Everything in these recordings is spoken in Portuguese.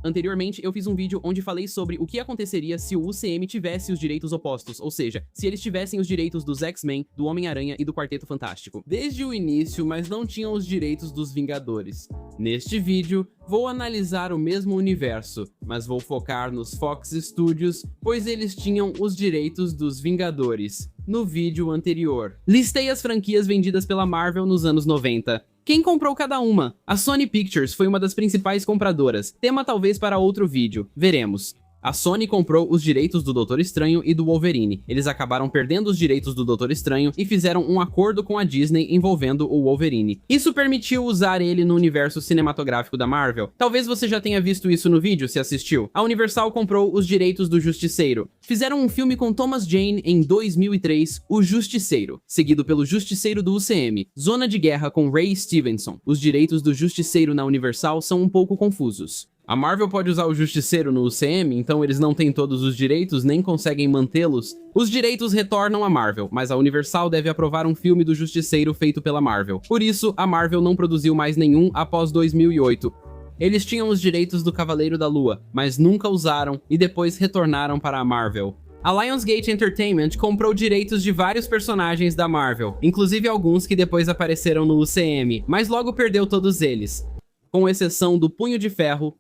Anteriormente, eu fiz um vídeo onde falei sobre o que aconteceria se o UCM tivesse os direitos opostos, ou seja, se eles tivessem os direitos dos X-Men, do Homem-Aranha e do Quarteto Fantástico, desde o início, mas não tinham os direitos dos Vingadores. Neste vídeo, vou analisar o mesmo universo, mas vou focar nos Fox Studios, pois eles tinham os direitos dos Vingadores. No vídeo anterior, listei as franquias vendidas pela Marvel nos anos 90. Quem comprou cada uma? A Sony Pictures foi uma das principais compradoras, tema talvez para outro vídeo, veremos. A Sony comprou os direitos do Doutor Estranho e do Wolverine. Eles acabaram perdendo os direitos do Doutor Estranho e fizeram um acordo com a Disney envolvendo o Wolverine. Isso permitiu usar ele no universo cinematográfico da Marvel. Talvez você já tenha visto isso no vídeo se assistiu. A Universal comprou os direitos do Justiceiro. Fizeram um filme com Thomas Jane em 2003, O Justiceiro, seguido pelo Justiceiro do UCM, Zona de Guerra com Ray Stevenson. Os direitos do Justiceiro na Universal são um pouco confusos. A Marvel pode usar o Justiceiro no UCM, então eles não têm todos os direitos, nem conseguem mantê-los. Os direitos retornam à Marvel, mas a Universal deve aprovar um filme do Justiceiro feito pela Marvel. Por isso, a Marvel não produziu mais nenhum após 2008. Eles tinham os direitos do Cavaleiro da Lua, mas nunca usaram e depois retornaram para a Marvel. A Lionsgate Entertainment comprou direitos de vários personagens da Marvel, inclusive alguns que depois apareceram no UCM, mas logo perdeu todos eles, com exceção do Punho de Ferro,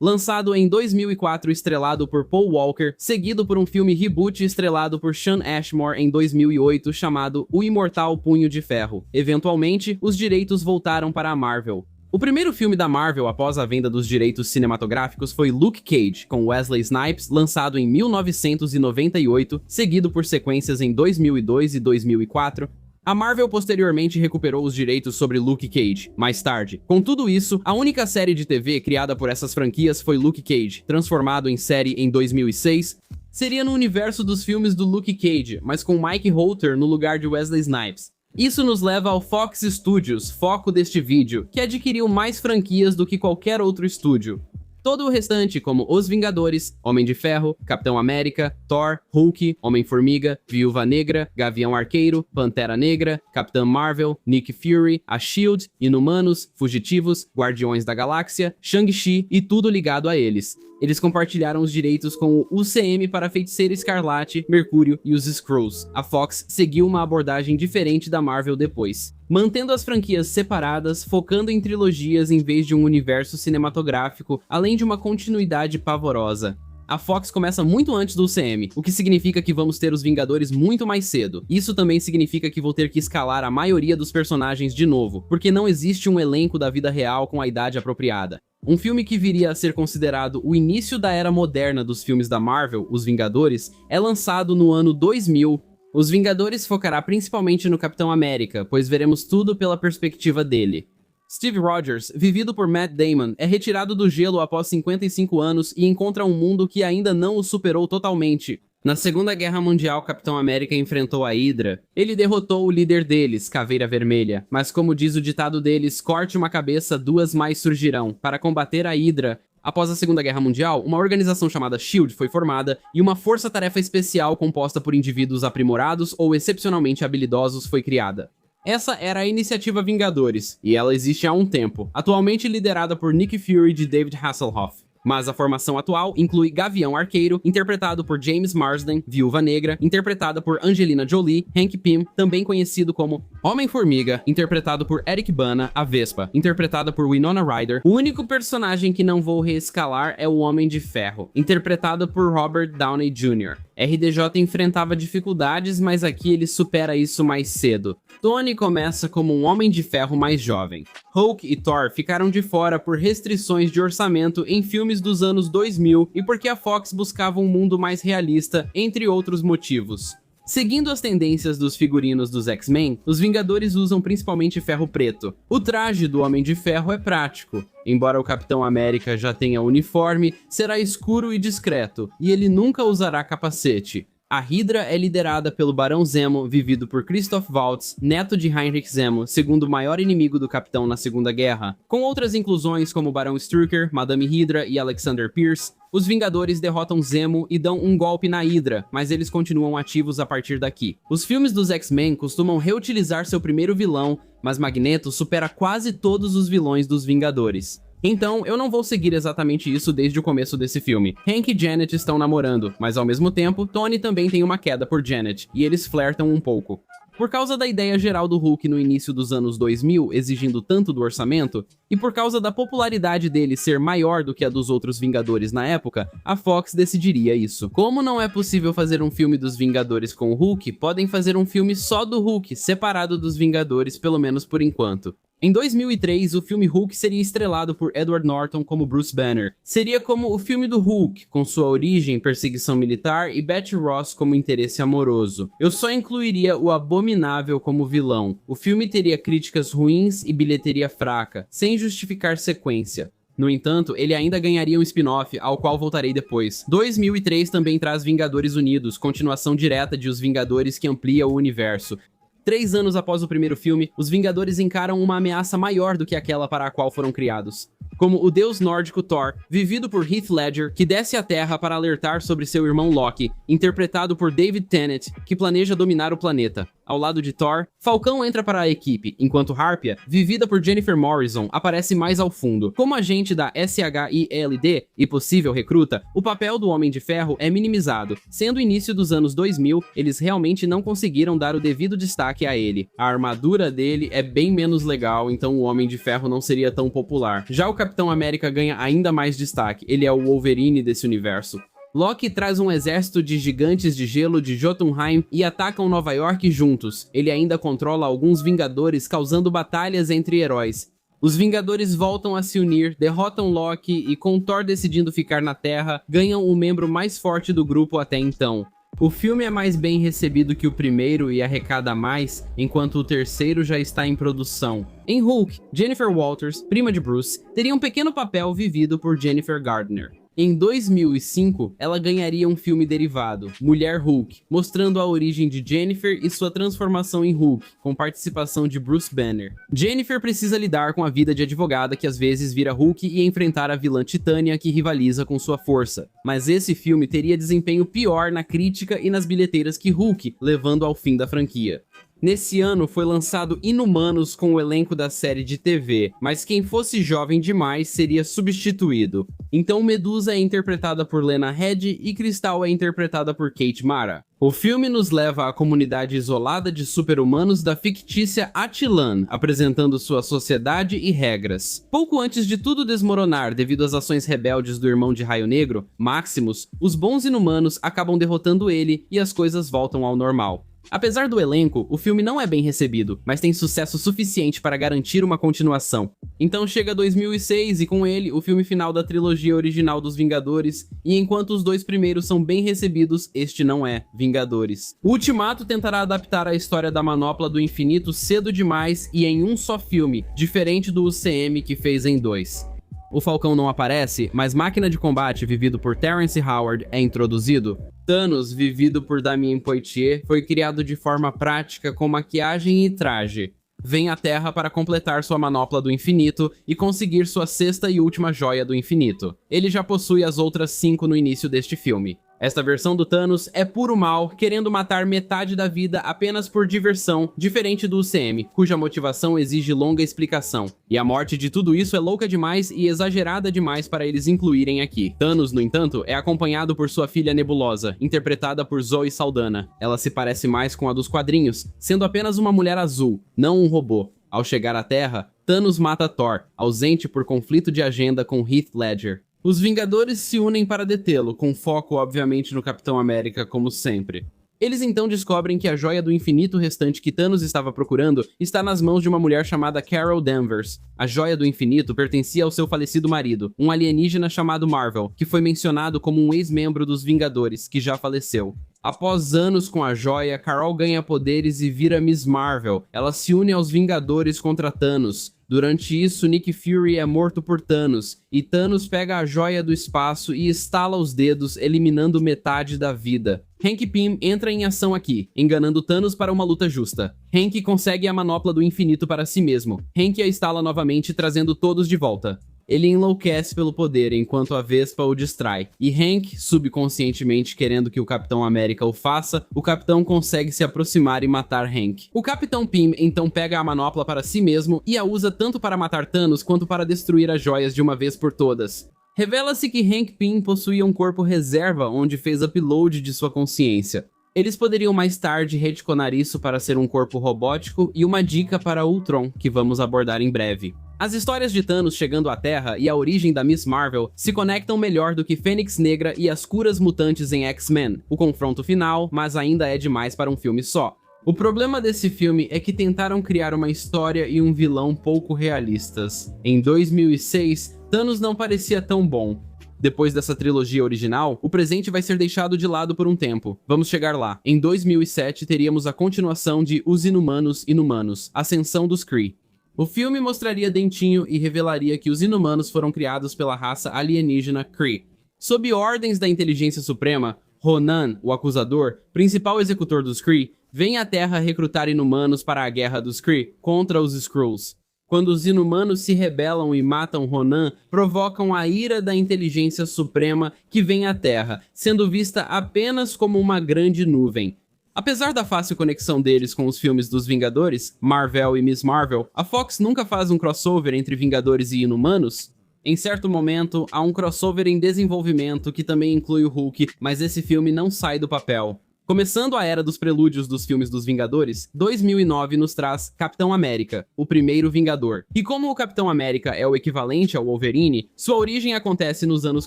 lançado em 2004 estrelado por Paul Walker, seguido por um filme reboot estrelado por Sean Ashmore em 2008 chamado O Imortal Punho de Ferro. Eventualmente, os direitos voltaram para a Marvel. O primeiro filme da Marvel após a venda dos direitos cinematográficos foi Luke Cage, com Wesley Snipes, lançado em 1998, seguido por sequências em 2002 e 2004, A Marvel posteriormente recuperou os direitos sobre Luke Cage, mais tarde. Com tudo isso, a única série de TV criada por essas franquias foi Luke Cage, transformado em série em 2006. Seria no universo dos filmes do Luke Cage, mas com Mike Holter no lugar de Wesley Snipes. Isso nos leva ao Fox Studios, foco deste vídeo, que adquiriu mais franquias do que qualquer outro estúdio. Todo o restante, como Os Vingadores, Homem de Ferro, Capitão América, Thor, Hulk, Homem-Formiga, Viúva Negra, Gavião Arqueiro, Pantera Negra, Capitã Marvel, Nick Fury, a S.H.I.E.L.D., Inumanos, Fugitivos, Guardiões da Galáxia, Shang-Chi e tudo ligado a eles. Eles compartilharam os direitos com o UCM para Feiticeira Escarlate, Mercúrio e os Skrulls. A Fox seguiu uma abordagem diferente da Marvel depois, mantendo as franquias separadas, focando em trilogias em vez de um universo cinematográfico, além de uma continuidade pavorosa. A Fox começa muito antes do UCM, o que significa que vamos ter os Vingadores muito mais cedo. Isso também significa que vou ter que escalar a maioria dos personagens de novo, porque não existe um elenco da vida real com a idade apropriada. Um filme que viria a ser considerado o início da era moderna dos filmes da Marvel, Os Vingadores, é lançado no ano 2000. Os Vingadores focará principalmente no Capitão América, pois veremos tudo pela perspectiva dele. Steve Rogers, vivido por Matt Damon, é retirado do gelo após 55 anos e encontra um mundo que ainda não o superou totalmente. Na Segunda Guerra Mundial, Capitão América enfrentou a Hydra. Ele derrotou o líder deles, Caveira Vermelha, mas como diz o ditado deles, corte uma cabeça, duas mais surgirão. Para combater a Hydra, após a Segunda Guerra Mundial, uma organização chamada S.H.I.E.L.D. foi formada e uma força-tarefa especial composta por indivíduos aprimorados ou excepcionalmente habilidosos foi criada. Essa era a Iniciativa Vingadores, e ela existe há um tempo, atualmente liderada por Nick Fury e David Hasselhoff. Mas a formação atual inclui Gavião Arqueiro, interpretado por James Marsden, Viúva Negra, interpretada por Angelina Jolie, Hank Pym, também conhecido como Homem-Formiga, interpretado por Eric Bana, a Vespa, interpretada por Winona Ryder. O único personagem que não vou reescalar é o Homem de Ferro, interpretado por Robert Downey Jr. RDJ enfrentava dificuldades, mas aqui ele supera isso mais cedo. Tony começa como um Homem de Ferro mais jovem. Hulk e Thor ficaram de fora por restrições de orçamento em filmes dos anos 2000 e porque a Fox buscava um mundo mais realista, entre outros motivos. Seguindo as tendências dos figurinos dos X-Men, os Vingadores usam principalmente ferro preto. O traje do Homem de Ferro é prático. Embora o Capitão América já tenha uniforme, será escuro e discreto, e ele nunca usará capacete. A Hydra é liderada pelo Barão Zemo, vivido por Christoph Waltz, neto de Heinrich Zemo, segundo maior inimigo do Capitão na Segunda Guerra. Com outras inclusões como Barão Strucker, Madame Hydra e Alexander Pierce, os Vingadores derrotam Zemo e dão um golpe na Hydra, mas eles continuam ativos a partir daqui. Os filmes dos X-Men costumam reutilizar seu primeiro vilão, mas Magneto supera quase todos os vilões dos Vingadores. Então, eu não vou seguir exatamente isso desde o começo desse filme. Hank e Janet estão namorando, mas ao mesmo tempo, Tony também tem uma queda por Janet, e eles flertam um pouco. Por causa da ideia geral do Hulk no início dos anos 2000, exigindo tanto do orçamento, e por causa da popularidade dele ser maior do que a dos outros Vingadores na época, a Fox decidiria isso. Como não é possível fazer um filme dos Vingadores com o Hulk, podem fazer um filme só do Hulk, separado dos Vingadores, pelo menos por enquanto. Em 2003, o filme Hulk seria estrelado por Edward Norton como Bruce Banner. Seria como o filme do Hulk, com sua origem, perseguição militar e Betty Ross como interesse amoroso. Eu só incluiria o Abominável como vilão. O filme teria críticas ruins e bilheteria fraca, sem justificar sequência. No entanto, ele ainda ganharia um spin-off, ao qual voltarei depois. 2003 também traz Vingadores Unidos, continuação direta de Os Vingadores que amplia o universo. 3 anos após o primeiro filme, os Vingadores encaram uma ameaça maior do que aquela para a qual foram criados. Como o deus nórdico Thor, vivido por Heath Ledger, que desce à Terra para alertar sobre seu irmão Loki, interpretado por David Tennant, que planeja dominar o planeta. Ao lado de Thor, Falcão entra para a equipe, enquanto Harpia, vivida por Jennifer Morrison, aparece mais ao fundo. Como agente da SHIELD e possível recruta, o papel do Homem de Ferro é minimizado. Sendo o início dos anos 2000, eles realmente não conseguiram dar o devido destaque a ele. A armadura dele é bem menos legal, então o Homem de Ferro não seria tão popular. Já o Capitão América ganha ainda mais destaque, ele é o Wolverine desse universo. Loki traz um exército de gigantes de gelo de Jotunheim e atacam Nova York juntos. Ele ainda controla alguns Vingadores, causando batalhas entre heróis. Os Vingadores voltam a se unir, derrotam Loki e, com Thor decidindo ficar na Terra, ganham o membro mais forte do grupo até então. O filme é mais bem recebido que o primeiro e arrecada mais, enquanto o terceiro já está em produção. Em Hulk, Jennifer Walters, prima de Bruce, teria um pequeno papel vivido por Jennifer Gardner. Em 2005, ela ganharia um filme derivado, Mulher Hulk, mostrando a origem de Jennifer e sua transformação em Hulk, com participação de Bruce Banner. Jennifer precisa lidar com a vida de advogada que às vezes vira Hulk e enfrentar a vilã Titânia que rivaliza com sua força. Mas esse filme teria desempenho pior na crítica e nas bilheteiras que Hulk, levando ao fim da franquia. Nesse ano foi lançado Inumanos com o elenco da série de TV, mas quem fosse jovem demais seria substituído. Então Medusa é interpretada por Lena Headey e Cristal é interpretada por Kate Mara. O filme nos leva à comunidade isolada de super-humanos da fictícia Attilan, apresentando sua sociedade e regras. Pouco antes de tudo desmoronar devido às ações rebeldes do irmão de Raio Negro, Maximus, os bons inumanos acabam derrotando ele e as coisas voltam ao normal. Apesar do elenco, o filme não é bem recebido, mas tem sucesso suficiente para garantir uma continuação. Então chega 2006 e com ele o filme final da trilogia original dos Vingadores, e enquanto os 2 primeiros são bem recebidos, este não é Vingadores. O Ultimato tentará adaptar a história da Manopla do Infinito cedo demais e em um só filme, diferente do UCM que fez em 2. O Falcão não aparece, mas Máquina de Combate, vivido por Terrence Howard, é introduzido. Thanos, vivido por Damien Poitier, foi criado de forma prática com maquiagem e traje. Vem à Terra para completar sua manopla do infinito e conseguir sua 6ª e última joia do infinito. Ele já possui as outras 5 no início deste filme. Esta versão do Thanos é puro mal, querendo matar metade da vida apenas por diversão, diferente do UCM, cuja motivação exige longa explicação. E a morte de tudo isso é louca demais e exagerada demais para eles incluírem aqui. Thanos, no entanto, é acompanhado por sua filha Nebulosa, interpretada por Zoe Saldana. Ela se parece mais com a dos quadrinhos, sendo apenas uma mulher azul, não um robô. Ao chegar à Terra, Thanos mata Thor, ausente por conflito de agenda com Heath Ledger. Os Vingadores se unem para detê-lo, com foco obviamente no Capitão América, como sempre. Eles então descobrem que a joia do infinito restante que Thanos estava procurando está nas mãos de uma mulher chamada Carol Danvers. A joia do infinito pertencia ao seu falecido marido, um alienígena chamado Marvel, que foi mencionado como um ex-membro dos Vingadores, que já faleceu. Após anos com a joia, Carol ganha poderes e vira Miss Marvel. Ela se une aos Vingadores contra Thanos. Durante isso, Nick Fury é morto por Thanos, e Thanos pega a joia do espaço e estala os dedos, eliminando metade da vida. Hank Pym entra em ação aqui, enganando Thanos para uma luta justa. Hank consegue a manopla do infinito para si mesmo. Hank a instala novamente, trazendo todos de volta. Ele enlouquece pelo poder enquanto a Vespa o distrai, e Hank, subconscientemente querendo que o Capitão América o faça, o Capitão consegue se aproximar e matar Hank. O Capitão Pym então pega a manopla para si mesmo e a usa tanto para matar Thanos quanto para destruir as joias de uma vez por todas. Revela-se que Hank Pym possuía um corpo reserva onde fez upload de sua consciência. Eles poderiam mais tarde retconar isso para ser um corpo robótico e uma dica para Ultron, que vamos abordar em breve. As histórias de Thanos chegando à Terra e a origem da Miss Marvel se conectam melhor do que Fênix Negra e as curas mutantes em X-Men. O confronto final, mas ainda é demais para um filme só. O problema desse filme é que tentaram criar uma história e um vilão pouco realistas. Em 2006, Thanos não parecia tão bom. Depois dessa trilogia original, o presente vai ser deixado de lado por um tempo. Vamos chegar lá. Em 2007, teríamos a continuação de Os Inumanos Inumanos, Ascensão dos Kree. O filme mostraria Dentinho e revelaria que os Inumanos foram criados pela raça alienígena Kree. Sob ordens da Inteligência Suprema, Ronan, o Acusador, principal executor dos Kree, vem à Terra recrutar Inumanos para a Guerra dos Kree contra os Skrulls. Quando os Inumanos se rebelam e matam Ronan, provocam a ira da Inteligência Suprema que vem à Terra, sendo vista apenas como uma grande nuvem. Apesar da fácil conexão deles com os filmes dos Vingadores, Marvel e Miss Marvel, a Fox nunca faz um crossover entre Vingadores e Inumanos? Em certo momento, há um crossover em desenvolvimento que também inclui o Hulk, mas esse filme não sai do papel. Começando a era dos prelúdios dos filmes dos Vingadores, 2009 nos traz Capitão América, o primeiro Vingador. E como o Capitão América é o equivalente ao Wolverine, sua origem acontece nos anos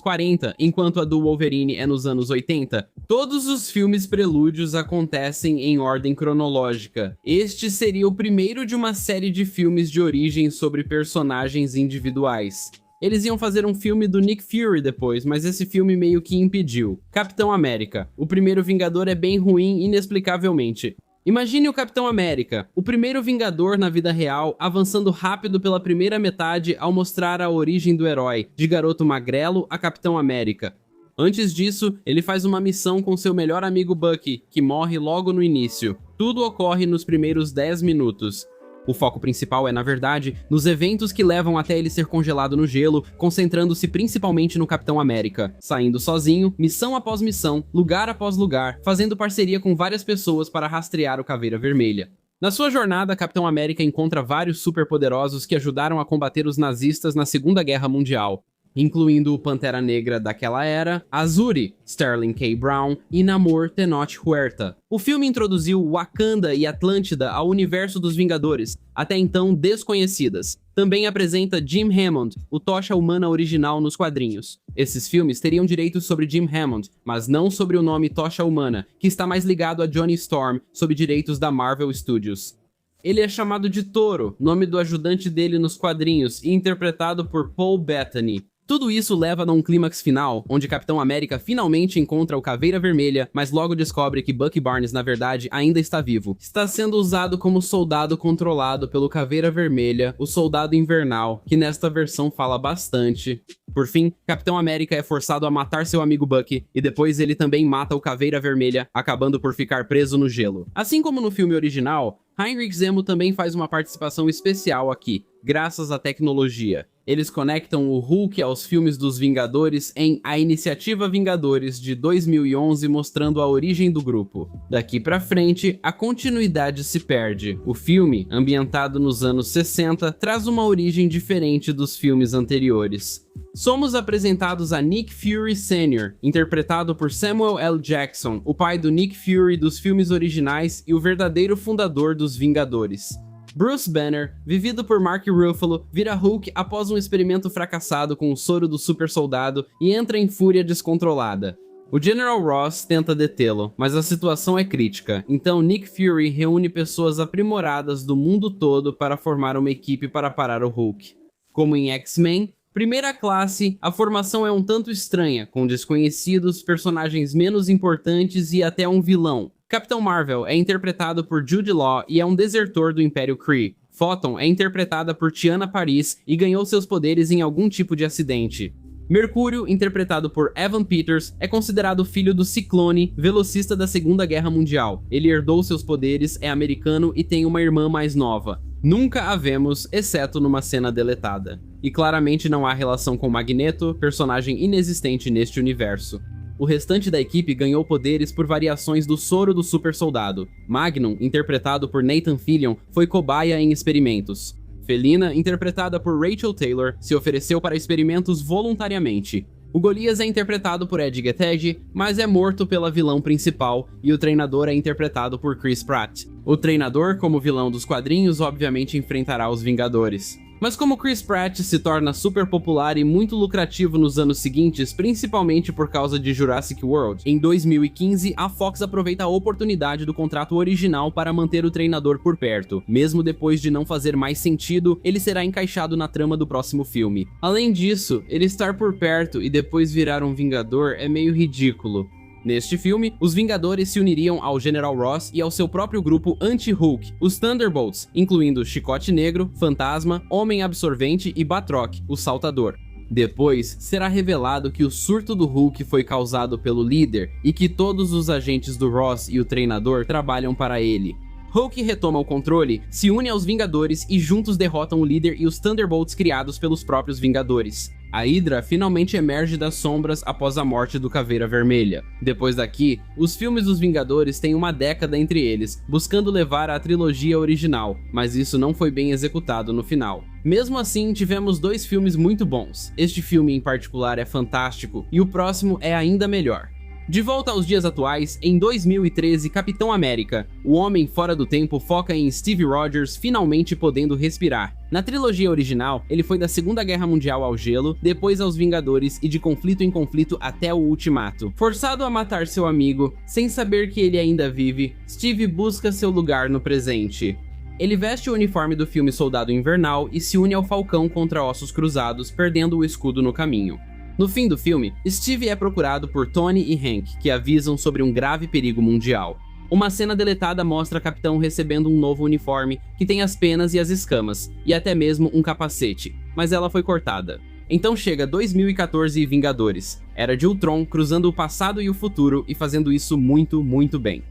40, enquanto a do Wolverine é nos anos 80. Todos os filmes prelúdios acontecem em ordem cronológica. Este seria o primeiro de uma série de filmes de origem sobre personagens individuais. Eles iam fazer um filme do Nick Fury depois, mas esse filme meio que impediu. Capitão América. O primeiro Vingador é bem ruim inexplicavelmente. Imagine o Capitão América, o primeiro Vingador na vida real, avançando rápido pela primeira metade ao mostrar a origem do herói, de garoto magrelo a Capitão América. Antes disso, ele faz uma missão com seu melhor amigo Bucky, que morre logo no início. Tudo ocorre nos primeiros 10 minutos. O foco principal é, na verdade, nos eventos que levam até ele ser congelado no gelo, concentrando-se principalmente no Capitão América, saindo sozinho, missão após missão, lugar após lugar, fazendo parceria com várias pessoas para rastrear o Caveira Vermelha. Na sua jornada, Capitão América encontra vários superpoderosos que ajudaram a combater os nazistas na Segunda Guerra Mundial, incluindo o Pantera Negra daquela era, Azuri, Sterling K. Brown e Namor Tenoch Huerta. O filme introduziu Wakanda e Atlântida ao universo dos Vingadores, até então desconhecidas. Também apresenta Jim Hammond, o Tocha Humana original nos quadrinhos. Esses filmes teriam direitos sobre Jim Hammond, mas não sobre o nome Tocha Humana, que está mais ligado a Johnny Storm, sob direitos da Marvel Studios. Ele é chamado de Toro, nome do ajudante dele nos quadrinhos, e interpretado por Paul Bettany. Tudo isso leva a um clímax final, onde Capitão América finalmente encontra o Caveira Vermelha, mas logo descobre que Bucky Barnes, na verdade, ainda está vivo. Está sendo usado como soldado controlado pelo Caveira Vermelha, o Soldado Invernal, que nesta versão fala bastante. Por fim, Capitão América é forçado a matar seu amigo Bucky, e depois ele também mata o Caveira Vermelha, acabando por ficar preso no gelo. Assim como no filme original, Heinrich Zemo também faz uma participação especial aqui, graças à tecnologia. Eles conectam o Hulk aos filmes dos Vingadores em A Iniciativa Vingadores de 2011, mostrando a origem do grupo. Daqui pra frente, a continuidade se perde. O filme, ambientado nos anos 60, traz uma origem diferente dos filmes anteriores. Somos apresentados a Nick Fury Sr., interpretado por Samuel L. Jackson, o pai do Nick Fury dos filmes originais e o verdadeiro fundador dos Vingadores. Bruce Banner, vivido por Mark Ruffalo, vira Hulk após um experimento fracassado com o soro do super soldado e entra em fúria descontrolada. O General Ross tenta detê-lo, mas a situação é crítica, então Nick Fury reúne pessoas aprimoradas do mundo todo para formar uma equipe para parar o Hulk. Como em X-Men, Primeira Classe, a formação é um tanto estranha, com desconhecidos, personagens menos importantes e até um vilão. Capitão Marvel é interpretado por Jude Law e é um desertor do Império Kree. Photon é interpretada por Tiana Paris e ganhou seus poderes em algum tipo de acidente. Mercúrio, interpretado por Evan Peters, é considerado filho do Ciclone, velocista da Segunda Guerra Mundial. Ele herdou seus poderes, é americano e tem uma irmã mais nova. Nunca a vemos, exceto numa cena deletada. e claramente não há relação com Magneto, personagem inexistente neste universo. O restante da equipe ganhou poderes por variações do soro do super soldado. Magnum, interpretado por Nathan Fillion, foi cobaia em experimentos. Felina, interpretada por Rachel Taylor, se ofereceu para experimentos voluntariamente. O Golias é interpretado por Ed Gettege, mas é morto pela vilã principal, e o treinador é interpretado por Chris Pratt. O treinador, como vilão dos quadrinhos, obviamente enfrentará os Vingadores. Mas como Chris Pratt se torna super popular e muito lucrativo nos anos seguintes, principalmente por causa de Jurassic World, em 2015 a Fox aproveita a oportunidade do contrato original para manter o treinador por perto. Mesmo depois de não fazer mais sentido, ele será encaixado na trama do próximo filme. Além disso, ele estar por perto e depois virar um Vingador é meio ridículo. Neste filme, os Vingadores se uniriam ao General Ross e ao seu próprio grupo anti-Hulk, os Thunderbolts, incluindo Chicote Negro, Fantasma, Homem Absorvente e Batroc, o Saltador. Depois, será revelado que o surto do Hulk foi causado pelo líder e que todos os agentes do Ross e o treinador trabalham para ele. Hulk retoma o controle, se une aos Vingadores e juntos derrotam o líder e os Thunderbolts criados pelos próprios Vingadores. A Hydra finalmente emerge das sombras após a morte do Caveira Vermelha. Depois daqui, os filmes dos Vingadores têm uma década entre eles, buscando levar a trilogia original, mas isso não foi bem executado no final. Mesmo assim, tivemos 2 filmes muito bons. Este filme em particular é fantástico, e o próximo é ainda melhor. De volta aos dias atuais, em 2013, Capitão América, o Homem Fora do Tempo, foca em Steve Rogers finalmente podendo respirar. Na trilogia original, ele foi da Segunda Guerra Mundial ao gelo, depois aos Vingadores e de conflito em conflito até o Ultimato. Forçado a matar seu amigo, sem saber que ele ainda vive, Steve busca seu lugar no presente. Ele veste o uniforme do filme Soldado Invernal e se une ao Falcão contra Ossos Cruzados, perdendo o escudo no caminho. No fim do filme, Steve é procurado por Tony e Hank, que avisam sobre um grave perigo mundial. Uma cena deletada mostra a Capitão recebendo um novo uniforme, que tem as penas e as escamas, e até mesmo um capacete, mas ela foi cortada. Então chega 2014 e Vingadores, Era de Ultron cruzando o passado e o futuro e fazendo isso muito bem.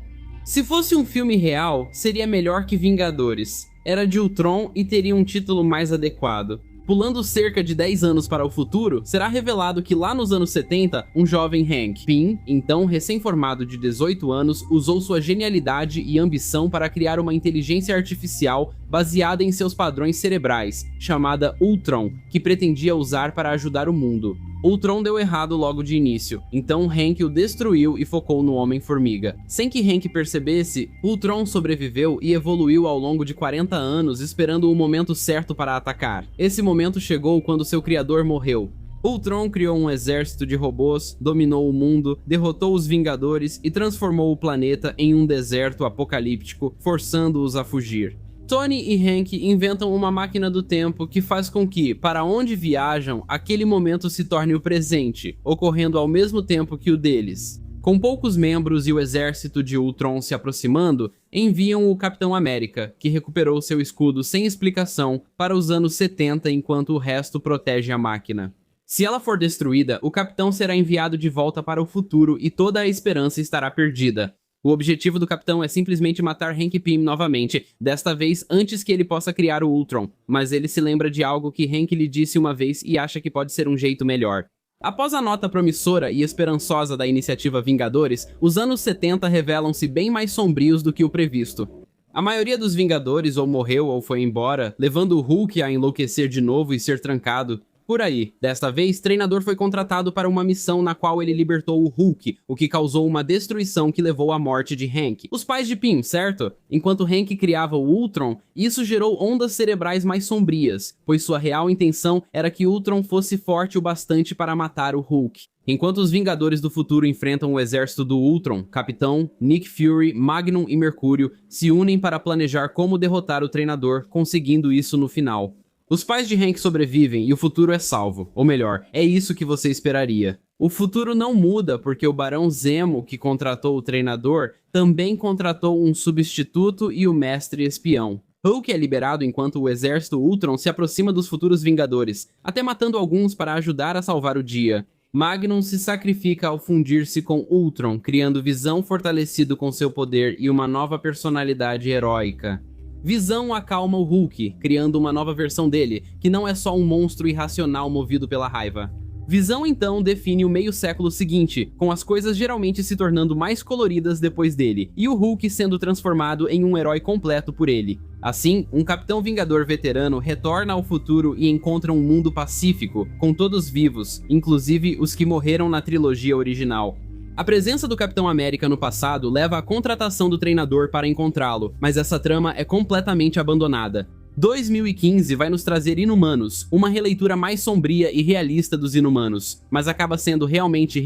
Se fosse um filme real, seria melhor que Vingadores, Era de Ultron e teria um título mais adequado. Pulando cerca de 10 anos para o futuro, será revelado que lá nos anos 70, um jovem Hank Pym, então recém-formado de 18 anos, usou sua genialidade e ambição para criar uma inteligência artificial baseada em seus padrões cerebrais, chamada Ultron, que pretendia usar para ajudar o mundo. Ultron deu errado logo de início, então Hank o destruiu e focou no Homem-Formiga. Sem que Hank percebesse, Ultron sobreviveu e evoluiu ao longo de 40 anos esperando o momento certo para atacar. Esse momento chegou quando seu criador morreu. Ultron criou um exército de robôs, dominou o mundo, derrotou os Vingadores e transformou o planeta em um deserto apocalíptico, forçando-os a fugir. Tony e Hank inventam uma máquina do tempo que faz com que, para onde viajam, aquele momento se torne o presente, ocorrendo ao mesmo tempo que o deles. Com poucos membros e o exército de Ultron se aproximando, enviam o Capitão América, que recuperou seu escudo sem explicação, para os anos 70 enquanto o resto protege a máquina. Se ela for destruída, o Capitão será enviado de volta para o futuro e toda a esperança estará perdida. O objetivo do Capitão é simplesmente matar Hank Pym novamente, desta vez antes que ele possa criar o Ultron, mas ele se lembra de algo que Hank lhe disse uma vez e acha que pode ser um jeito melhor. Após a nota promissora e esperançosa da iniciativa Vingadores, os anos 70 revelam-se bem mais sombrios do que o previsto. A maioria dos Vingadores ou morreu ou foi embora, levando o Hulk a enlouquecer de novo e ser trancado. Por aí, desta vez, Treinador foi contratado para uma missão na qual ele libertou o Hulk, o que causou uma destruição que levou à morte de Hank. Os pais de Pym, certo? Enquanto Hank criava o Ultron, isso gerou ondas cerebrais mais sombrias, pois sua real intenção era que Ultron fosse forte o bastante para matar o Hulk. Enquanto os Vingadores do futuro enfrentam o exército do Ultron, Capitão, Nick Fury, Magnum e Mercúrio se unem para planejar como derrotar o Treinador, conseguindo isso no final. Os pais de Hank sobrevivem e o futuro é salvo, ou melhor, é isso que você esperaria. O futuro não muda porque o Barão Zemo, que contratou o Treinador, também contratou um substituto e o Mestre Espião. Hulk é liberado enquanto o exército Ultron se aproxima dos futuros Vingadores, até matando alguns para ajudar a salvar o dia. Magnum se sacrifica ao fundir-se com Ultron, criando Visão fortalecido com seu poder e uma nova personalidade heróica. Visão acalma o Hulk, criando uma nova versão dele, que não é só um monstro irracional movido pela raiva. Visão então define o meio século seguinte, com as coisas geralmente se tornando mais coloridas depois dele, e o Hulk sendo transformado em um herói completo por ele. Assim, um Capitão Vingador veterano retorna ao futuro e encontra um mundo pacífico, com todos vivos, inclusive os que morreram na trilogia original. A presença do Capitão América no passado leva à contratação do treinador para encontrá-lo, mas essa trama é completamente abandonada. 2015 vai nos trazer Inumanos, uma releitura mais sombria e realista dos Inumanos, mas acaba sendo realmente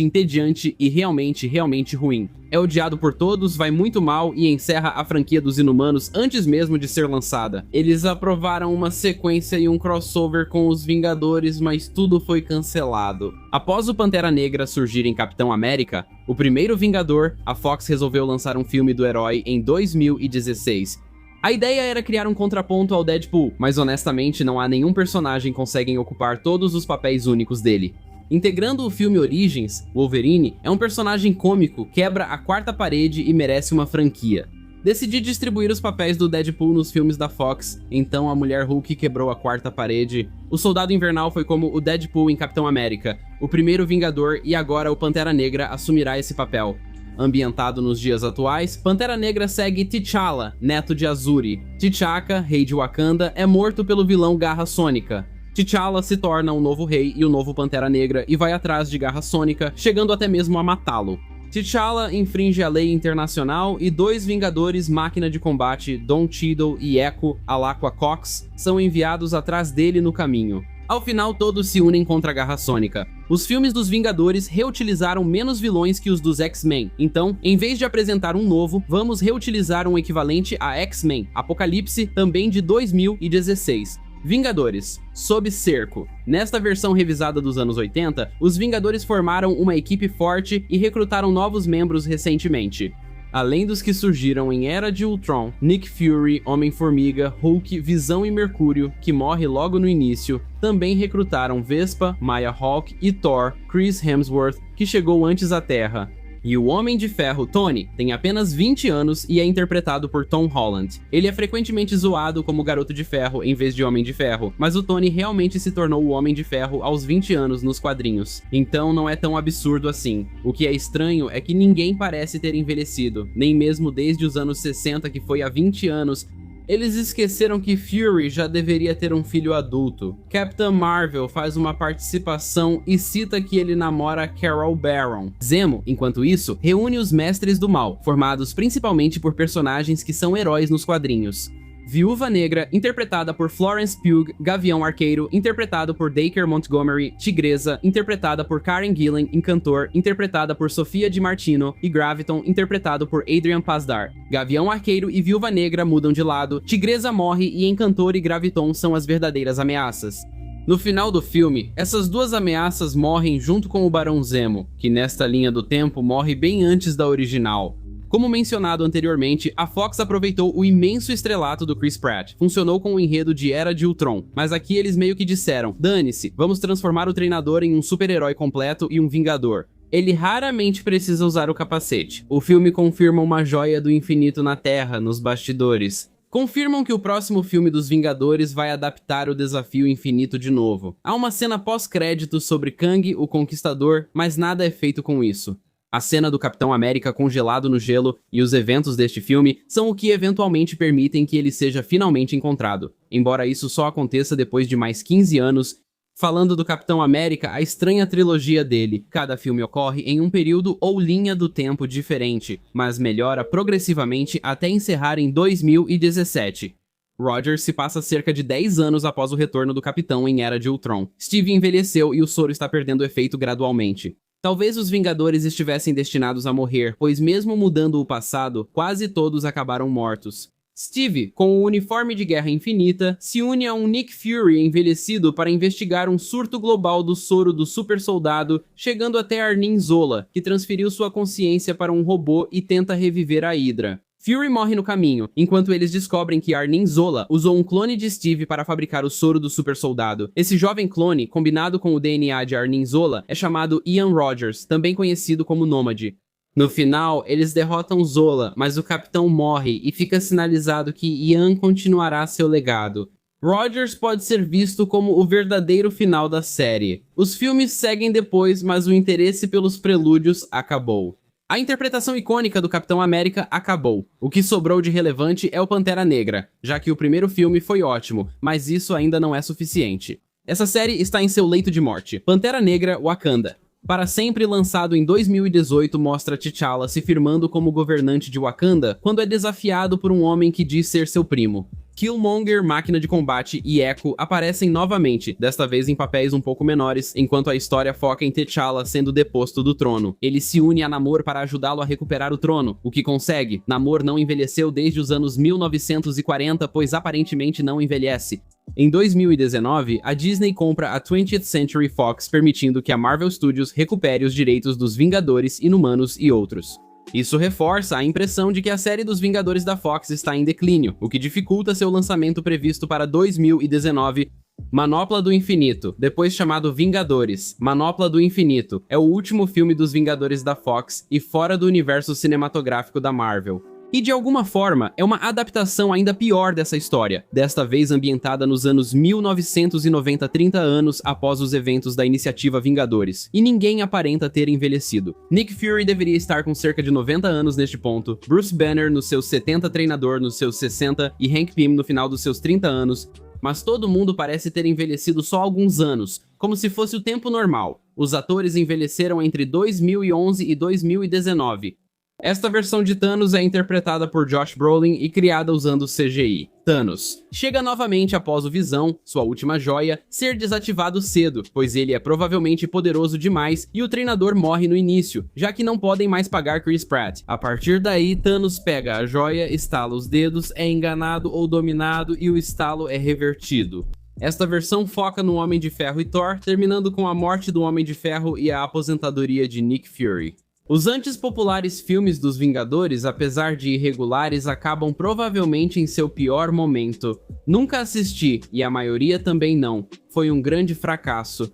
entediante e realmente ruim. É odiado por todos, vai muito mal e encerra a franquia dos Inumanos antes mesmo de ser lançada. Eles aprovaram uma sequência e um crossover com os Vingadores, mas tudo foi cancelado. Após o Pantera Negra surgir em Capitão América, o primeiro Vingador, a Fox resolveu lançar um filme do herói em 2016. A ideia era criar um contraponto ao Deadpool, mas honestamente não há nenhum personagem que consegue ocupar todos os papéis únicos dele. Integrando o filme Origins, Wolverine é um personagem cômico, quebra a quarta parede e merece uma franquia. Decidi distribuir os papéis do Deadpool nos filmes da Fox, então a Mulher Hulk quebrou a quarta parede, o Soldado Invernal foi como o Deadpool em Capitão América, o primeiro Vingador e agora o Pantera Negra assumirá esse papel. Ambientado nos dias atuais, Pantera Negra segue T'Challa, neto de Azuri. T'Chaka, rei de Wakanda, é morto pelo vilão Garra Sônica. T'Challa se torna o novo rei e o novo Pantera Negra e vai atrás de Garra Sônica, chegando até mesmo a matá-lo. T'Challa infringe a lei internacional e dois Vingadores Máquina de Combate, Don Cheadle e Echo, Alaqua Cox, são enviados atrás dele no caminho. Ao final, todos se unem contra a Garra Sônica. Os filmes dos Vingadores reutilizaram menos vilões que os dos X-Men, então, em vez de apresentar um novo, vamos reutilizar um equivalente a X-Men, Apocalipse, também de 2016. Vingadores, sob cerco. Nesta versão revisada dos anos 80, os Vingadores formaram uma equipe forte e recrutaram novos membros recentemente. Além dos que surgiram em Era de Ultron, Nick Fury, Homem-Formiga, Hulk, Visão e Mercúrio, que morre logo no início, também recrutaram Vespa, Maya Hawke e Thor, Chris Hemsworth, que chegou antes à Terra. E o Homem de Ferro, Tony, tem apenas 20 anos e é interpretado por Tom Holland. Ele é frequentemente zoado como Garoto de Ferro em vez de Homem de Ferro, mas o Tony realmente se tornou o Homem de Ferro aos 20 anos nos quadrinhos. Então não é tão absurdo assim. O que é estranho é que ninguém parece ter envelhecido, nem mesmo desde os anos 60, que foi há 20 anos, eles esqueceram que Fury já deveria ter um filho adulto. Captain Marvel faz uma participação e cita que ele namora Carol Baron. Zemo, enquanto isso, reúne os Mestres do Mal, formados principalmente por personagens que são heróis nos quadrinhos. Viúva Negra, interpretada por Florence Pugh, Gavião Arqueiro, interpretado por Dacre Montgomery, Tigresa, interpretada por Karen Gillan, Encantor, interpretada por Sofia Di Martino, e Graviton, interpretado por Adrian Pasdar. Gavião Arqueiro e Viúva Negra mudam de lado, Tigresa morre e Encantor e Graviton são as verdadeiras ameaças. No final do filme, essas duas ameaças morrem junto com o Barão Zemo, que nesta linha do tempo morre bem antes da original. Como mencionado anteriormente, a Fox aproveitou o imenso estrelato do Chris Pratt, funcionou com o enredo de Era de Ultron, mas aqui eles meio que disseram, dane-se, vamos transformar o treinador em um super-herói completo e um vingador. Ele raramente precisa usar o capacete. O filme confirma uma joia do infinito na Terra, nos bastidores. Confirmam que o próximo filme dos Vingadores vai adaptar o desafio infinito de novo. Há uma cena pós-créditos sobre Kang, o Conquistador, mas nada é feito com isso. A cena do Capitão América congelado no gelo e os eventos deste filme são o que eventualmente permitem que ele seja finalmente encontrado, embora isso só aconteça depois de mais 15 anos. Falando do Capitão América, a estranha trilogia dele, cada filme ocorre em um período ou linha do tempo diferente, mas melhora progressivamente até encerrar em 2017. Rogers se passa cerca de 10 anos após o retorno do Capitão em Era de Ultron. Steve envelheceu e o soro está perdendo efeito gradualmente. Talvez os Vingadores estivessem destinados a morrer, pois mesmo mudando o passado, quase todos acabaram mortos. Steve, com o uniforme de Guerra Infinita, se une a um Nick Fury envelhecido para investigar um surto global do soro do super soldado, chegando até Arnim Zola, que transferiu sua consciência para um robô e tenta reviver a Hydra. Fury morre no caminho, enquanto eles descobrem que Arnim Zola usou um clone de Steve para fabricar o soro do super soldado. Esse jovem clone, combinado com o DNA de Arnim Zola, é chamado Ian Rogers, também conhecido como Nômade. No final, eles derrotam Zola, mas o capitão morre e fica sinalizado que Ian continuará seu legado. Rogers pode ser visto como o verdadeiro final da série. Os filmes seguem depois, mas o interesse pelos prelúdios acabou. A interpretação icônica do Capitão América acabou. O que sobrou de relevante é o Pantera Negra, já que o primeiro filme foi ótimo, mas isso ainda não é suficiente. Essa série está em seu leito de morte. Pantera Negra Wakanda. Para Sempre, lançado em 2018, mostra T'Challa se firmando como governante de Wakanda quando é desafiado por um homem que diz ser seu primo. Killmonger, Máquina de Combate e Echo aparecem novamente, desta vez em papéis um pouco menores, enquanto a história foca em T'Challa sendo deposto do trono. Ele se une a Namor para ajudá-lo a recuperar o trono, o que consegue. Namor não envelheceu desde os anos 1940, pois aparentemente não envelhece. Em 2019, a Disney compra a 20th Century Fox, permitindo que a Marvel Studios recupere os direitos dos Vingadores, Inumanos e outros. Isso reforça a impressão de que a série dos Vingadores da Fox está em declínio, o que dificulta seu lançamento previsto para 2019. Manopla do Infinito, depois chamado Vingadores. Manopla do Infinito é o último filme dos Vingadores da Fox e fora do universo cinematográfico da Marvel. E de alguma forma, é uma adaptação ainda pior dessa história, desta vez ambientada nos anos 1990, 30 anos após os eventos da iniciativa Vingadores, e ninguém aparenta ter envelhecido. Nick Fury deveria estar com cerca de 90 anos neste ponto, Bruce Banner nos seus 70, Treinador nos seus 60 e Hank Pym no final dos seus 30 anos, mas todo mundo parece ter envelhecido só alguns anos, como se fosse o tempo normal. Os atores envelheceram entre 2011 e 2019. Esta versão de Thanos é interpretada por Josh Brolin e criada usando CGI. Thanos chega novamente após o Visão, sua última joia, ser desativado cedo, pois ele é provavelmente poderoso demais e o treinador morre no início, já que não podem mais pagar Chris Pratt. A partir daí, Thanos pega a joia, estala os dedos, é enganado ou dominado e o estalo é revertido. Esta versão foca no Homem de Ferro e Thor, terminando com a morte do Homem de Ferro e a aposentadoria de Nick Fury. Os antes populares filmes dos Vingadores, apesar de irregulares, acabam provavelmente em seu pior momento. Nunca assisti, e a maioria também não. Foi um grande fracasso.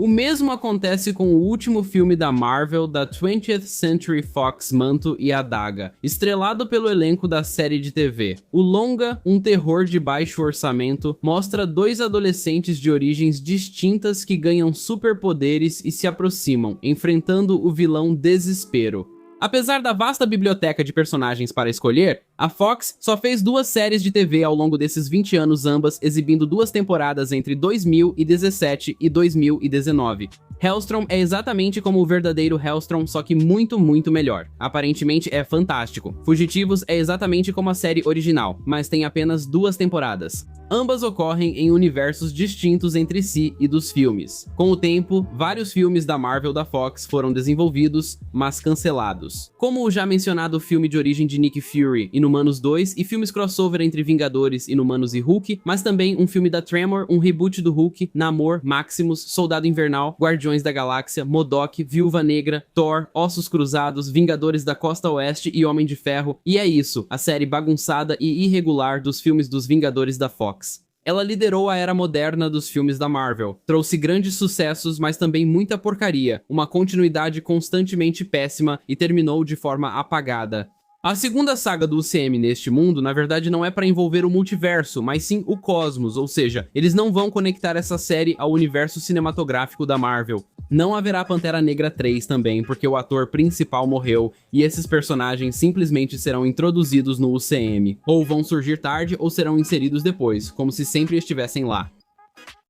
O mesmo acontece com o último filme da Marvel, da 20th Century Fox, Manto e Adaga, estrelado pelo elenco da série de TV. O longa, um terror de baixo orçamento, mostra dois adolescentes de origens distintas que ganham superpoderes e se aproximam, enfrentando o vilão Desespero. Apesar da vasta biblioteca de personagens para escolher, a Fox só fez 2 séries de TV ao longo desses 20 anos, ambas exibindo 2 temporadas entre 2017 e 2019. Hellstrom é exatamente como o verdadeiro Hellstrom, só que muito melhor. Aparentemente é fantástico. Fugitivos é exatamente como a série original, mas tem apenas 2 temporadas. Ambas ocorrem em universos distintos entre si e dos filmes. Com o tempo, vários filmes da Marvel da Fox foram desenvolvidos, mas cancelados. Como o já mencionado filme de origem de Nick Fury, Inumanos 2, e filmes crossover entre Vingadores, Inumanos e Hulk, mas também um filme da Tremor, um reboot do Hulk, Namor, Maximus, Soldado Invernal, Guardiões da Galáxia, MODOK, Viúva Negra, Thor, Ossos Cruzados, Vingadores da Costa Oeste e Homem de Ferro, e é isso, a série bagunçada e irregular dos filmes dos Vingadores da Fox. Ela liderou a era moderna dos filmes da Marvel, trouxe grandes sucessos, mas também muita porcaria, uma continuidade constantemente péssima e terminou de forma apagada. A segunda saga do UCM neste mundo, na verdade, não é para envolver o multiverso, mas sim o cosmos, ou seja, eles não vão conectar essa série ao universo cinematográfico da Marvel. Não haverá Pantera Negra 3 também, porque o ator principal morreu, e esses personagens simplesmente serão introduzidos no UCM. Ou vão surgir tarde ou serão inseridos depois, como se sempre estivessem lá.